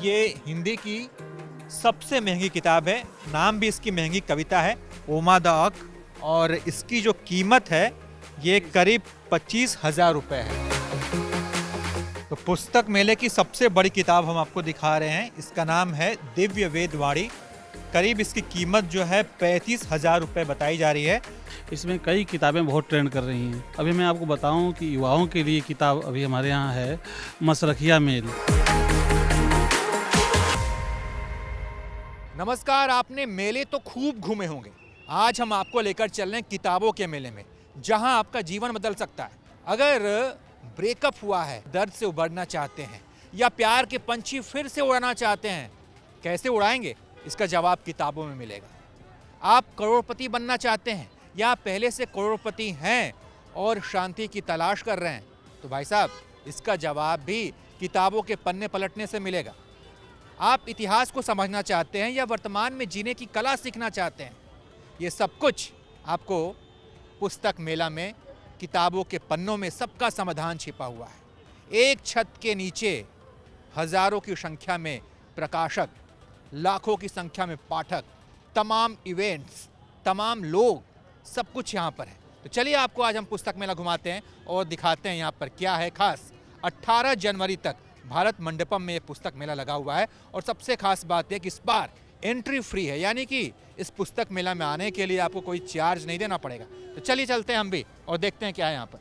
ये हिंदी की सबसे महंगी किताब है। नाम भी इसकी महंगी कविता है, ओमा द अक, और इसकी जो कीमत है ये करीब 25,000 रुपये है। तो पुस्तक मेले की सबसे बड़ी किताब हम आपको दिखा रहे हैं। इसका नाम है दिव्य वेदवाणी। करीब इसकी कीमत जो है 35,000 रुपये बताई जा रही है। इसमें कई किताबें बहुत ट्रेंड कर रही हैं। अभी मैं आपको बताऊं कि युवाओं के लिए किताब अभी हमारे यहाँ है मसरखिया मेल। नमस्कार, आपने मेले तो खूब घूमे होंगे। आज हम आपको लेकर चल रहे हैं किताबों के मेले में, जहां आपका जीवन बदल सकता है। अगर ब्रेकअप हुआ है, दर्द से उबरना चाहते हैं, या प्यार के पंछी फिर से उड़ाना चाहते हैं, कैसे उड़ाएंगे, इसका जवाब किताबों में मिलेगा। आप करोड़पति बनना चाहते हैं या पहले से करोड़पति हैं और शांति की तलाश कर रहे हैं, तो भाई साहब इसका जवाब भी किताबों के पन्ने पलटने से मिलेगा। आप इतिहास को समझना चाहते हैं या वर्तमान में जीने की कला सीखना चाहते हैं, ये सब कुछ आपको पुस्तक मेला में किताबों के पन्नों में सबका समाधान छिपा हुआ है। एक छत के नीचे हजारों की संख्या में प्रकाशक, लाखों की संख्या में पाठक, तमाम इवेंट्स, तमाम लोग, सब कुछ यहाँ पर है। तो चलिए आपको आज हम पुस्तक मेला घुमाते हैं और दिखाते हैं यहाँ पर क्या है खास। 18 जनवरी तक भारत मंडपम में ये पुस्तक मेला लगा हुआ है और सबसे खास बात है कि इस बार एंट्री फ्री है, यानी कि इस पुस्तक मेला में आने के लिए आपको कोई चार्ज नहीं देना पड़ेगा। तो चलिए चलते हैं हम भी और देखते हैं क्या है यहाँ पर।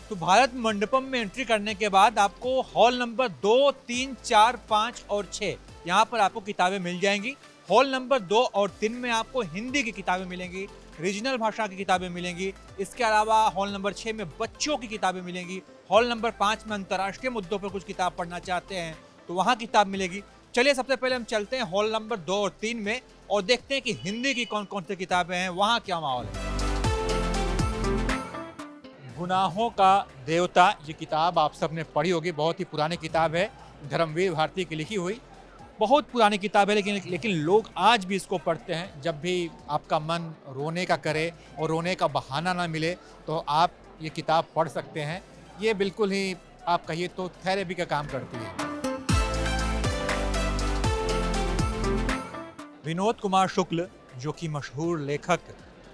तो भारत मंडपम में एंट्री करने के बाद आपको हॉल नंबर 2, 3, 4, 5 और 6 यहाँ पर आपको किताबें मिल जाएंगी। हॉल नंबर 2 और 3 में आपको हिंदी की किताबें मिलेंगी, रीजनल भाषा की किताबें मिलेंगी। इसके अलावा हॉल नंबर 6 में बच्चों की किताबें मिलेंगी। हॉल नंबर 5 में अंतर्राष्ट्रीय मुद्दों पर कुछ किताब पढ़ना चाहते हैं तो वहाँ किताब मिलेगी। चलिए सबसे पहले हम चलते हैं हॉल नंबर 2 और 3 में और देखते हैं कि हिंदी की कौन कौन सी किताबें हैं, वहाँ क्या माहौल है। गुनाहों का देवता, ये किताब आप सबने पढ़ी होगी, बहुत ही पुरानी किताब है, धर्मवीर भारती की लिखी हुई। बहुत पुरानी किताब है लेकिन लोग आज भी इसको पढ़ते हैं। जब भी आपका मन रोने का करे और रोने का बहाना ना मिले तो आप ये किताब पढ़ सकते हैं। ये बिल्कुल ही आप कहिए तो थेरेपी का काम करती है। विनोद कुमार शुक्ल, जो कि मशहूर लेखक,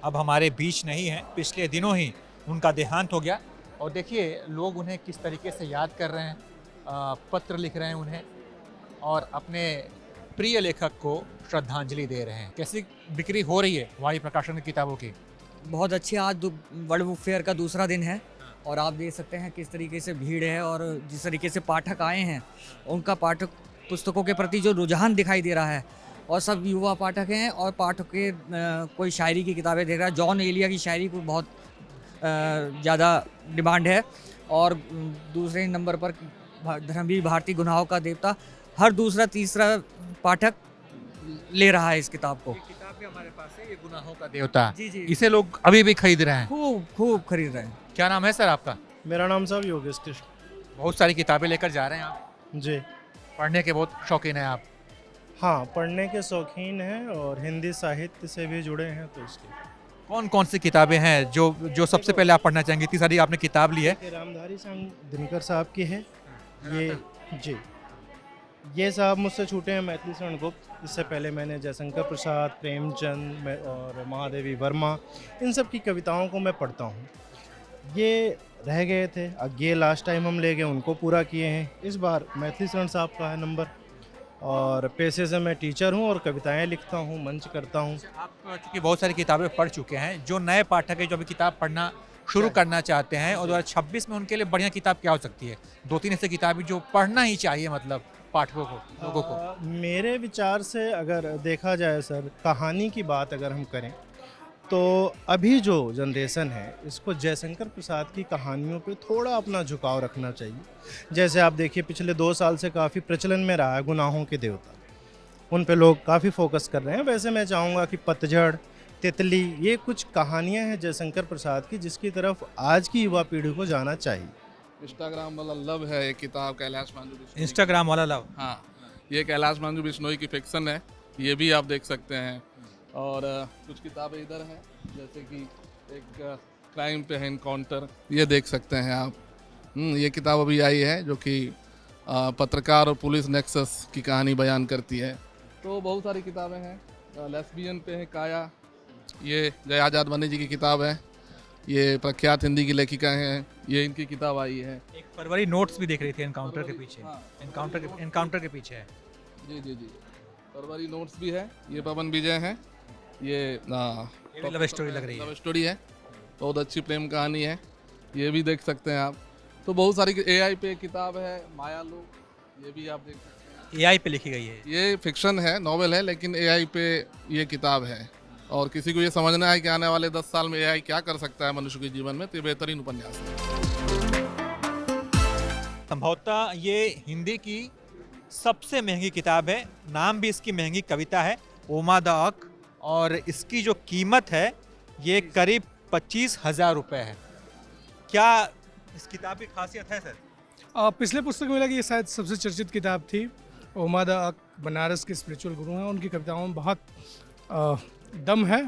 अब हमारे बीच नहीं हैं। पिछले दिनों ही उनका देहांत हो गया और देखिए लोग उन्हें किस तरीके से याद कर रहे हैं, पत्र लिख रहे हैं उन्हें और अपने प्रिय लेखक को श्रद्धांजलि दे रहे हैं। कैसी बिक्री हो रही है वाणी प्रकाशन की किताबों की? बहुत अच्छी। आज वर्ल्ड बुक फेयर का दूसरा दिन है और आप देख सकते हैं किस तरीके से भीड़ है और जिस तरीके से पाठक आए हैं, उनका पाठक पुस्तकों के प्रति जो रुझान दिखाई दे रहा है, और सब युवा पाठक हैं और पाठक के कोई शायरी की किताबें देख रहा है। जॉन एलिया की शायरी को बहुत ज़्यादा डिमांड है। और दूसरे नंबर पर धर्मवीर भारती गुनाहों का देवता, हर दूसरा तीसरा पाठक ले रहा है इस किताब को। किताब भी हमारे पास है, ये गुनाहों का देवता। जी जी, इसे लोग अभी भी खरीद रहे हैं। खूब खरीद रहे हैं। क्या नाम है सर आपका? मेरा नाम साहब योगेश कृष्ण। बहुत सारी किताबें लेकर जा रहे हैं आप, जी पढ़ने के बहुत शौकीन हैं आप। हाँ, पढ़ने के शौकीन हैं और हिंदी साहित्य से भी जुड़े हैं, तो इसलिए। कौन कौन सी किताबें हैं जो सबसे पहले आप पढ़ना चाहेंगे? इतनी सारी आपने किताब ली है। ये रामधारी सिंह दिनकर साहब की है ये। जी, ये साहब मुझसे छूटे हैं मैथिली शरण गुप्त। इससे पहले मैंने जयशंकर प्रसाद, प्रेमचंद और महादेवी वर्मा, इन सब की कविताओं को मैं पढ़ता हूँ। ये रह गए थे, अब ये लास्ट टाइम हम ले गए, उनको पूरा किए हैं। इस बार मैथिली शरण साहब का है नंबर। और पेशे से मैं टीचर हूँ और कविताएं लिखता हूँ, मंच करता हूँ। आप चूँकि बहुत सारी किताबें पढ़ चुके हैं, जो नए पाठक है जो अभी किताब पढ़ना शुरू करना चाहते हैं और 2026 में उनके लिए बढ़िया किताब क्या हो सकती है? 2-3 ऐसी किताबें जो पढ़ना ही चाहिए, मतलब पाठकों को, लोगों को। मेरे विचार से अगर देखा जाए सर, कहानी की बात अगर हम करें तो अभी जो जनरेशन है इसको जयशंकर प्रसाद की कहानियों पे थोड़ा अपना झुकाव रखना चाहिए। जैसे आप देखिए पिछले 2 साल से काफ़ी प्रचलन में रहा है गुनाहों के देवता, उन पे लोग काफ़ी फोकस कर रहे हैं। वैसे मैं चाहूँगा कि पतझड़, तितली, ये कुछ कहानियाँ हैं जयशंकर प्रसाद की जिसकी तरफ आज की युवा पीढ़ी को जाना चाहिए। इंस्टाग्राम वाला लव है एक किताब, कैलाश मांझू बिश्नोई। इंस्टाग्राम वाला लव, हाँ, ये कैलाश मांझू बिश्नोई की फिक्सन है, ये भी आप देख सकते हैं। और कुछ किताबें इधर हैं, जैसे कि एक क्राइम पे है इनकाउंटर, ये देख सकते हैं आप। ये किताब अभी आई है जो कि पत्रकार और पुलिस नेक्सस की कहानी बयान करती है। तो बहुत सारी किताबें हैं। लेस्बियन पे है काया, ये जया आजाद वानी जी की किताब है। ये प्रख्यात हिंदी की लेखिका हैं, ये इनकी किताब आई है। एक फरवरी नोट्स भी देख रही थी एनकाउंटर के पीछे, हाँ। एनकाउंटर के पीछे है। जी जी जी, फरवरी नोट्स भी है। ये पवन विजय हैं, ये भी लव स्टोरी लग रही है। लव स्टोरी है, बहुत अच्छी प्रेम कहानी है, ये भी देख सकते हैं आप। तो बहुत सारी एआई पे किताब है, मायालू, ये भी आप देख सकते हैं। एआई पे लिखी गई है। ये फिक्शन है, नॉवेल है, लेकिन एआई पे ये किताब है। और किसी को ये समझना है कि आने वाले 10 साल में एआई क्या कर सकता है मनुष्य के जीवन में, तो ये बेहतरीन उपन्यास है। संभवतः ये हिंदी की सबसे महंगी किताब है। नाम भी इसकी महंगी कविता है, ओमा द अक, और इसकी जो कीमत है ये करीब 25,000 रुपये है। क्या इस किताब की खासियत है सर? पिछले पुस्तक मेले की ये शायद सबसे चर्चित किताब थी। ओमा द अक बनारस के स्पिरिचुअल गुरु हैं, उनकी कविताओं में बहुत दम है,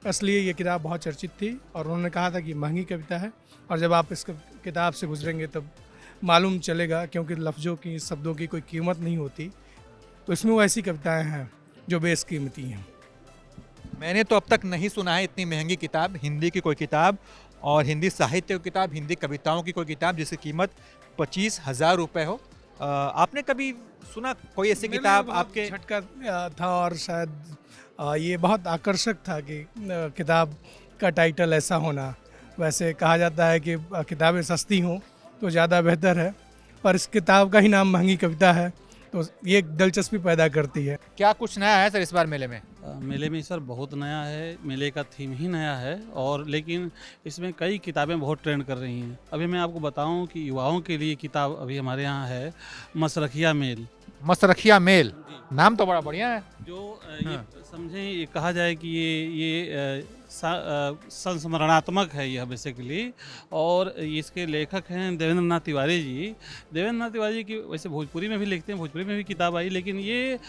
इसलिए ये किताब बहुत चर्चित थी। और उन्होंने कहा था कि महंगी कविता है, और जब आप इस किताब से गुजरेंगे तब मालूम चलेगा, क्योंकि लफ्ज़ों की, शब्दों की कोई कीमत नहीं होती। तो इसमें वो ऐसी कविताएं हैं जो बेशकीमती हैं। मैंने तो अब तक नहीं सुना है इतनी महंगी किताब, हिंदी की कोई किताब, और हिंदी साहित्य की किताब, हिंदी कविताओं की कोई किताब जिसकी कीमत 25,000 रुपये हो। आपने कभी सुना कोई ऐसी किताब आपके? झटका था, और शायद ये बहुत आकर्षक था कि किताब का टाइटल ऐसा होना। वैसे कहा जाता है कि किताबें सस्ती हों तो ज़्यादा बेहतर है, पर इस किताब का ही नाम महंगी कविता है, तो ये एक दिलचस्पी पैदा करती है। क्या कुछ नया है सर इस बार मेले में? मेले में सर बहुत नया है, मेले का थीम ही नया है, और लेकिन इसमें कई किताबें बहुत ट्रेंड कर रही हैं। अभी मैं आपको बताऊं कि युवाओं के लिए किताब अभी हमारे यहाँ है, मसरखिया मेल। मसरखिया मेल, नाम तो बड़ा बढ़िया है। जो ये समझें, ये कहा जाए कि ये संस्मरणात्मक है यह बेसिकली, और इसके लेखक हैं देवेंद्र नाथ तिवारी जी। देवेंद्र नाथ तिवारी जी की वैसे भोजपुरी में भी लिखते हैं, भोजपुरी में भी किताब आई, लेकिन ये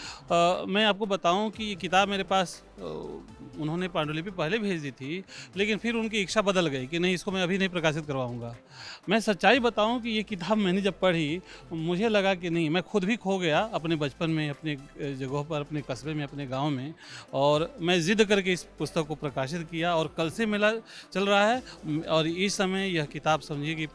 मैं आपको बताऊं कि ये किताब मेरे पास उन्होंने पांडुलिपि पहले भेज दी थी, लेकिन फिर उनकी इच्छा बदल गई कि नहीं, इसको मैं अभी नहीं प्रकाशित करवाऊंगा। मैं सच्चाई बताऊं कि ये किताब मैंने जब पढ़ी, मुझे लगा कि नहीं, मैं खुद भी खो गया अपने बचपन में, अपने जगहों पर, अपने कस्बे में, अपने गांव में, और मैं ज़िद करके इस पुस्तक को प्रकाशित किया, और कल से मेला चल रहा है, और इस समय यह किताब समझिए कि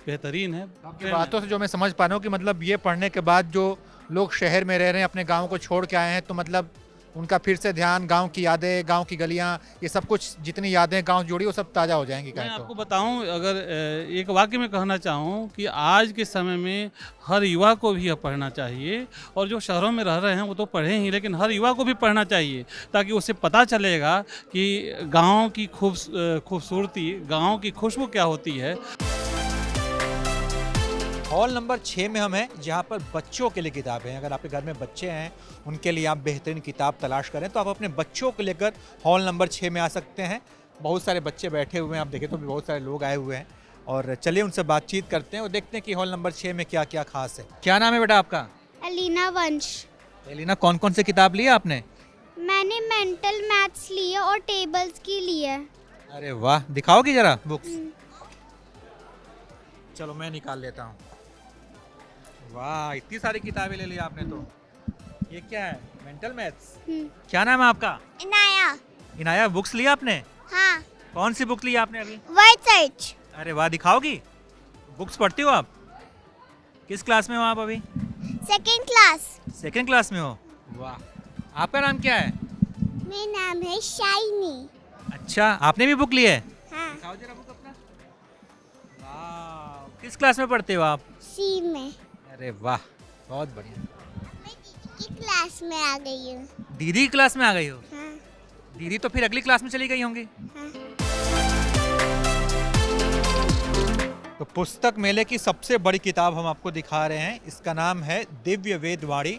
बेहतरीन है। आपकी बातों से जो मैं समझ पा रहा हूँ कि मतलब ये पढ़ने के बाद जो लोग शहर में रह रहे हैं, अपने गाँव को छोड़ के आए हैं, तो मतलब उनका फिर से ध्यान गांव की यादें, गांव की गलियां, ये सब कुछ जितनी यादें गांव जुड़ी वो सब ताज़ा हो जाएंगी। मैं आपको बताऊं, अगर एक वाक्य में कहना चाहूं कि आज के समय में हर युवा को भी यह पढ़ना चाहिए, और जो शहरों में रह रहे हैं वो तो पढ़ें ही, लेकिन हर युवा को भी पढ़ना चाहिए, ताकि उससे पता चलेगा कि गाँव की खूबसूरती, गाँव की खुशबू क्या होती है। हॉल नंबर 6 में हम हैं, जहाँ पर बच्चों के लिए किताबें हैं। अगर आपके घर में बच्चे हैं, उनके लिए आप बेहतरीन किताब तलाश करें तो आप अपने बच्चों को लेकर हॉल नंबर 6 में आ सकते हैं। बहुत सारे बच्चे बैठे हुए हैं, आप देखें तो भी बहुत सारे लोग आए हुए हैं, और चलिए उनसे बातचीत करते हैं और देखते हैं कि हॉल नंबर 6 में क्या क्या खास है। क्या नाम है बेटा आपका? एलिना वंश। एलिना, कौन कौन सी किताब ली है आपने? मैंने मेंटल मैथ्स लिए और टेबल्स की लिए। अरे वाह, दिखाओगी जरा बुक्स? चलो मैं निकाल लेता हूँ। वाह, इतनी सारी किताबें ले ली आपने तो। ये क्या है? Mental maths. क्या नाम है आपका? इनाया। इनाया, बुक्स लिया आपने? हाँ। कौन सी बुक ली आपने अभी? Word search. अरे वाह, दिखाओगी? बुक्स पढ़ती हो आप? किस क्लास में हो आप अभी? Second class. सेकंड क्लास में हो? वाह। आपका नाम क्या है? मेरा नाम है शाइनी। अच्छा, आपने भी बुक ली है? हाँ। दिखाओ जरा बुक अपना। वाह, किस क्लास में पढ़ते हो आप? सी में। अरे वाह, बहुत बढ़िया। मैं दीदी की क्लास में आ गई हूँ। दीदी की क्लास में आ गई हो? हाँ। दीदी तो फिर अगली क्लास में चली गई होंगी। हाँ। तो पुस्तक मेले की सबसे बड़ी किताब हम आपको दिखा रहे हैं। इसका नाम है दिव्य वेदवाणी।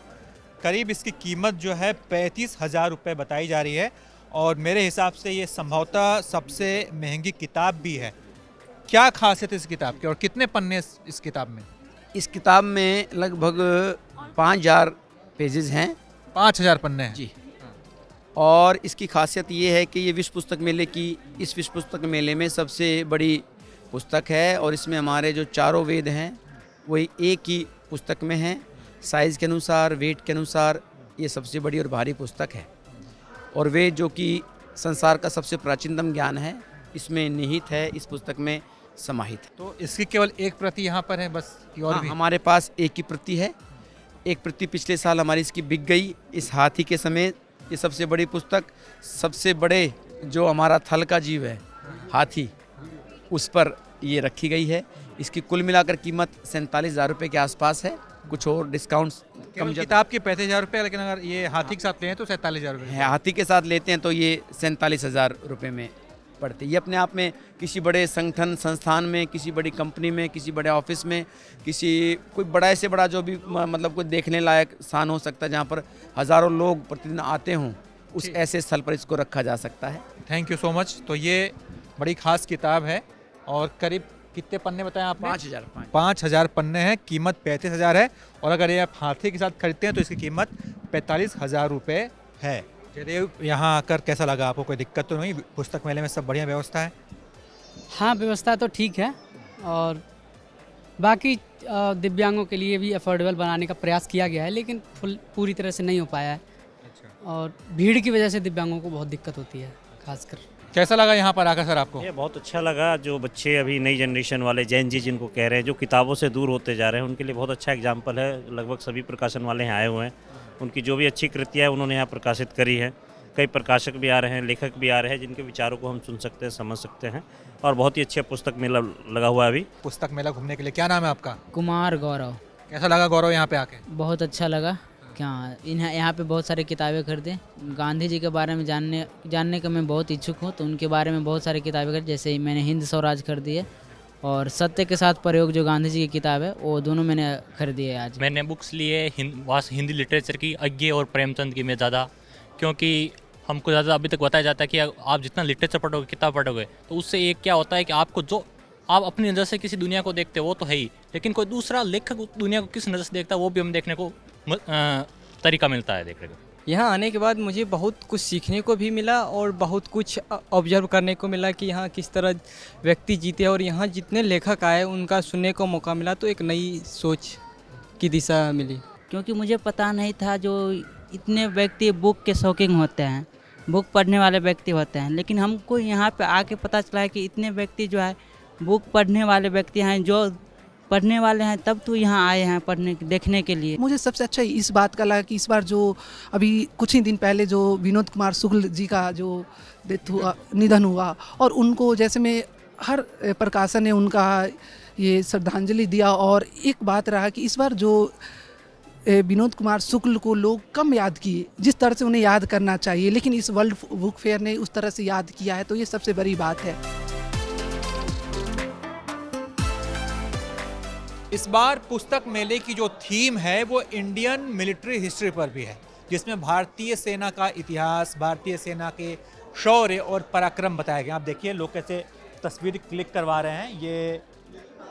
करीब इसकी कीमत जो है 35,000 रुपये बताई जा रही है, और मेरे हिसाब से ये संभवतः सबसे महंगी किताब भी है। क्या खासियत है इस किताब की, और कितने पन्ने इस किताब में? इस किताब में लगभग 5,000 पेजेस हैं। 5,000 पन्ने हैं जी। और इसकी खासियत ये है कि ये विश्व पुस्तक मेले की इस विश्व पुस्तक मेले में सबसे बड़ी पुस्तक है और इसमें हमारे जो चारों वेद हैं वही एक ही पुस्तक में हैं। साइज़ के अनुसार, वेट के अनुसार ये सबसे बड़ी और भारी पुस्तक है और वेद जो कि संसार का सबसे प्राचीनतम ज्ञान है इसमें निहित है, इस पुस्तक में समाहित है। तो इसकी केवल एक प्रति यहाँ पर है बस कि और हाँ, भी? हमारे पास एक ही प्रति है। एक प्रति पिछले साल हमारी इसकी बिक गई इस हाथी के समेत। ये सबसे बड़ी पुस्तक, सबसे बड़े जो हमारा थल का जीव है हाथी, उस पर ये रखी गई है। इसकी कुल मिलाकर कीमत 47,000 रुपये के आसपास है, कुछ और डिस्काउंट्स केवल किताब के 35,000 रुपये, लेकिन अगर ये हाथी के साथ लें तो 47,000 रुपये है। हाथी के साथ लेते हैं तो ये 47,000 रुपये में पड़ते। ये अपने आप में किसी बड़े संगठन संस्थान में, किसी बड़ी कंपनी में, किसी बड़े ऑफिस में, किसी कोई बड़ा से बड़ा जो भी मतलब कोई देखने लायक स्थान हो सकता है जहाँ पर हज़ारों लोग प्रतिदिन आते हों, उस ऐसे स्थल पर इसको रखा जा सकता है। Thank you so much. तो ये बड़ी खास किताब है और करीब कितने पन्ने बताएं आपने? 5,000 पन्ने हैं, कीमत 35,000 है और अगर ये आप हाथी के साथ खरीदते हैं तो इसकी कीमत 45,000 रुपये है। जयदेव, यहाँ आकर कैसा लगा आपको? कोई दिक्कत तो नहीं? पुस्तक मेले में सब बढ़िया व्यवस्था है? हाँ, व्यवस्था तो ठीक है और बाकी दिव्यांगों के लिए भी अफोर्डेबल बनाने का प्रयास किया गया है, लेकिन पूरी तरह से नहीं हो पाया है। और भीड़ की वजह से दिव्यांगों को बहुत दिक्कत होती है खासकर। कैसा लगा यहाँ पर आकर सर आपको? ये बहुत अच्छा लगा। जो बच्चे अभी नई जनरेशन वाले जैन जी जिनको कह रहे हैं, जो किताबों से दूर होते जा रहे हैं, उनके लिए बहुत अच्छा एग्जाम्पल है। लगभग सभी प्रकाशन वाले यहाँ आए हुए हैं। उनकी जो भी अच्छी कृतियाँ है उन्होंने यहाँ प्रकाशित करी है। कई प्रकाशक भी आ रहे हैं, लेखक भी आ रहे हैं जिनके विचारों को हम सुन सकते हैं, समझ सकते हैं और बहुत ही अच्छा पुस्तक मेला लगा हुआ है अभी। पुस्तक मेला घूमने के लिए क्या नाम है आपका? कुमार गौरव। कैसा लगा गौरव यहाँ पे आके? बहुत अच्छा लगा। क्या यहाँ पे बहुत सारी किताबें खरीदे। गांधी जी के बारे में जानने का मैं बहुत इच्छुक हूँ, तो उनके बारे में बहुत सारी किताबें खरीदी। जैसे मैंने हिंद स्वराज खरीदी है और सत्य के साथ प्रयोग जो गांधी जी की किताब है, वो दोनों मैंने खरीदी है। आज मैंने बुक्स ली है हिंदी लिटरेचर की, अज्ञे और प्रेमचंद की में ज़्यादा, क्योंकि हमको ज़्यादा अभी तक बताया जाता है कि आप जितना लिटरेचर पढ़ोगे, किताब पढ़ोगे, तो उससे एक क्या होता है कि आपको जो आप अपनी नज़र से किसी दुनिया को देखते हो वो तो है ही, लेकिन कोई दूसरा लेखक उस दुनिया को किस नज़र से देखता है वो भी हम देखने को तरीका मिलता है देखने को। यहाँ आने के बाद मुझे बहुत कुछ सीखने को भी मिला और बहुत कुछ ऑब्जर्व करने को मिला कि यहाँ किस तरह व्यक्ति जीते और यहाँ जितने लेखक आए उनका सुनने को मौका मिला, तो एक नई सोच की दिशा मिली। क्योंकि मुझे पता नहीं था जो इतने व्यक्ति बुक के शौकीन होते हैं, बुक पढ़ने वाले व्यक्ति होते हैं, लेकिन हमको यहाँ पे आके पता चला है कि इतने व्यक्ति जो है बुक पढ़ने वाले व्यक्ति हैं, जो पढ़ने वाले हैं, तब तो यहाँ आए हैं पढ़ने देखने के लिए। मुझे सबसे अच्छा इस बात का लगा कि इस बार जो अभी कुछ ही दिन पहले जो विनोद कुमार शुक्ल जी का जो डेथ हुआ, निधन हुआ, और उनको जैसे में हर प्रकाशन ने उनका ये श्रद्धांजलि दिया और एक बात रहा कि इस बार जो विनोद कुमार शुक्ल को लोग कम याद किए, जिस तरह से उन्हें याद करना चाहिए, लेकिन इस वर्ल्ड बुक फेयर ने उस तरह से याद किया है, तो ये सबसे बड़ी बात है। इस बार पुस्तक मेले की जो थीम है वो इंडियन मिलिट्री हिस्ट्री पर भी है, जिसमें भारतीय सेना का इतिहास, भारतीय सेना के शौर्य और पराक्रम बताया गया। आप देखिए लोग कैसे तस्वीर क्लिक करवा रहे हैं। ये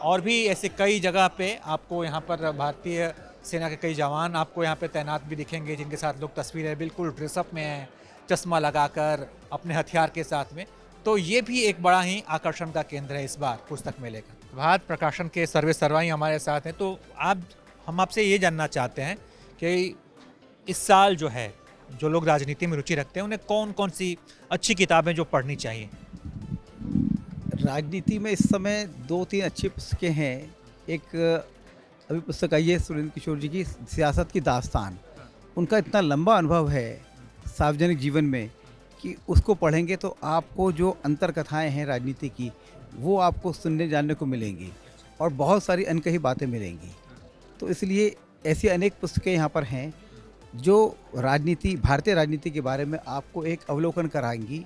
और भी ऐसे कई जगह पे आपको यहाँ पर भारतीय सेना के कई जवान आपको यहाँ पे तैनात भी दिखेंगे, जिनके साथ लोग तस्वीरें बिल्कुल ड्रेसअप में हैं, चश्मा लगाकर अपने हथियार के साथ में। तो ये भी एक बड़ा ही आकर्षण का केंद्र है इस बार पुस्तक मेले का। भारत प्रकाशन के सर्वे सर्वाई हमारे साथ हैं, तो हम आपसे ये जानना चाहते हैं कि इस साल जो है, जो लोग राजनीति में रुचि रखते हैं, उन्हें कौन कौन सी अच्छी किताबें जो पढ़नी चाहिए? राजनीति में इस समय 2-3 अच्छी पुस्तकें हैं। एक अभी पुस्तक आई है सुरेंद्र किशोर जी की, सियासत की दास्तान। उनका इतना लंबा अनुभव है सार्वजनिक जीवन में कि उसको पढ़ेंगे तो आपको जो अंतर कथाएँ हैं राजनीति की, वो आपको सुनने जानने को मिलेंगी और बहुत सारी अनकही बातें मिलेंगी। तो इसलिए ऐसी अनेक पुस्तकें यहाँ पर हैं जो राजनीति, भारतीय राजनीति के बारे में आपको एक अवलोकन कराएंगी,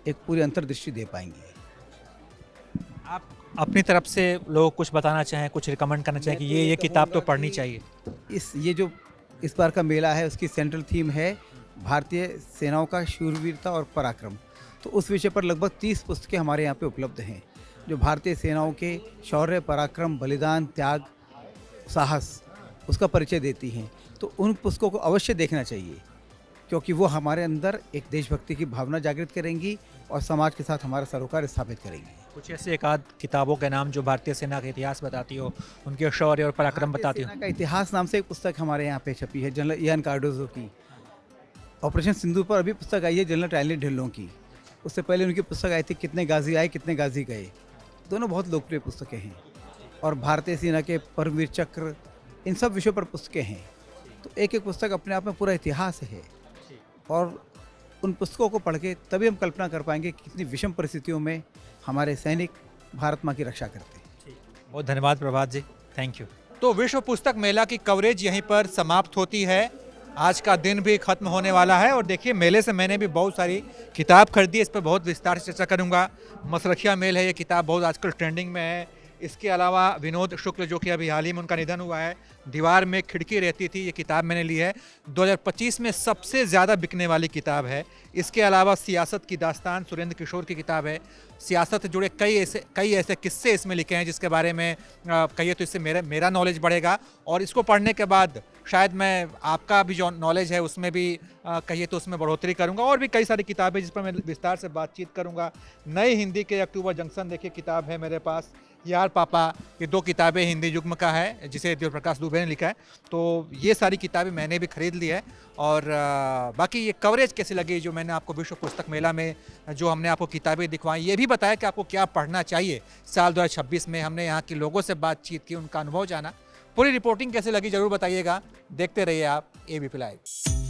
एक पूरी अंतर्दृष्टि दे पाएंगी। आप अपनी तरफ से लोग कुछ बताना चाहें, कुछ रिकमेंड करना चाहें कि ये किताब तो पढ़नी चाहिए? ये जो इस बार का मेला है उसकी सेंट्रल थीम है भारतीय सेनाओं का शूरवीरता और पराक्रम। तो उस विषय पर लगभग 30 पुस्तकें हमारे यहाँ पे उपलब्ध हैं जो भारतीय सेनाओं के शौर्य, पराक्रम, बलिदान, त्याग, साहस उसका परिचय देती हैं। तो उन पुस्तकों को अवश्य देखना चाहिए क्योंकि वो हमारे अंदर एक देशभक्ति की भावना जागृत करेंगी और समाज के साथ हमारा सरोकार स्थापित करेंगी। कुछ ऐसे एक आध किताबों के नाम जो भारतीय सेना का इतिहास बताती हो, उनके शौर्य और पराक्रम बताती हो। सेना का इतिहास नाम से एक पुस्तक हमारे यहाँ पे छपी है जनरल इयान कार्डोजो की। ऑपरेशन सिंधु पर अभी पुस्तक आई है जनरल टाइलर ढिल्लों की। उससे पहले उनकी पुस्तक आई थी कितने गाजी आए कितने गाजी गए। दोनों बहुत लोकप्रिय पुस्तकें हैं और भारतीय सेना के परमवीर चक्र, इन सब विषयों पर पुस्तकें हैं। तो एक एक पुस्तक अपने आप में पूरा इतिहास है और उन पुस्तकों को पढ़ के तभी हम कल्पना कर पाएंगे कि कितनी विषम परिस्थितियों में हमारे सैनिक भारत माँ की रक्षा करते हैं। बहुत धन्यवाद प्रभात जी, थैंक यू। तो विश्व पुस्तक मेला की कवरेज यहीं पर समाप्त होती है। आज का दिन भी खत्म होने वाला है और देखिए मेले से मैंने भी बहुत सारी किताब खरीदी, इस पर बहुत विस्तार से चर्चा करूंगा। मसरखिया मेल है, ये किताब बहुत आजकल ट्रेंडिंग में है। इसके अलावा विनोद शुक्ल जो कि अभी हाल ही में उनका निधन हुआ है, दीवार में खिड़की रहती थी, ये किताब मैंने ली है। 2025 में सबसे ज़्यादा बिकने वाली किताब है। इसके अलावा सियासत की दास्तान सुरेंद्र किशोर की किताब है। सियासत से जुड़े कई ऐसे किस्से इसमें लिखे हैं जिसके बारे में कहिए तो इससे मेरा नॉलेज बढ़ेगा और इसको पढ़ने के बाद शायद मैं आपका भी जो नॉलेज है उसमें भी कहिए तो उसमें बढ़ोतरी करूंगा। और भी कई सारी किताबें जिस पर मैं विस्तार से बातचीत करूंगा। नई हिंदी के अक्टूबर जंक्शन देखिए किताब है मेरे पास। यार पापा, ये 2 किताबें हिंदी युग्म का है जिसे देव प्रकाश दुबे ने लिखा है। तो ये सारी किताबें मैंने भी खरीद ली है। और बाकी ये कवरेज कैसी लगी जो मैंने आपको विश्व पुस्तक मेला में जो हमने आपको किताबें दिखवाई, ये भी बताया कि आपको क्या पढ़ना चाहिए। साल 2026 में हमने यहाँ के लोगों से बातचीत की, उनका अनुभव जाना। पूरी रिपोर्टिंग कैसे लगी ज़रूर बताइएगा। देखते रहिए आप ABP लाइव।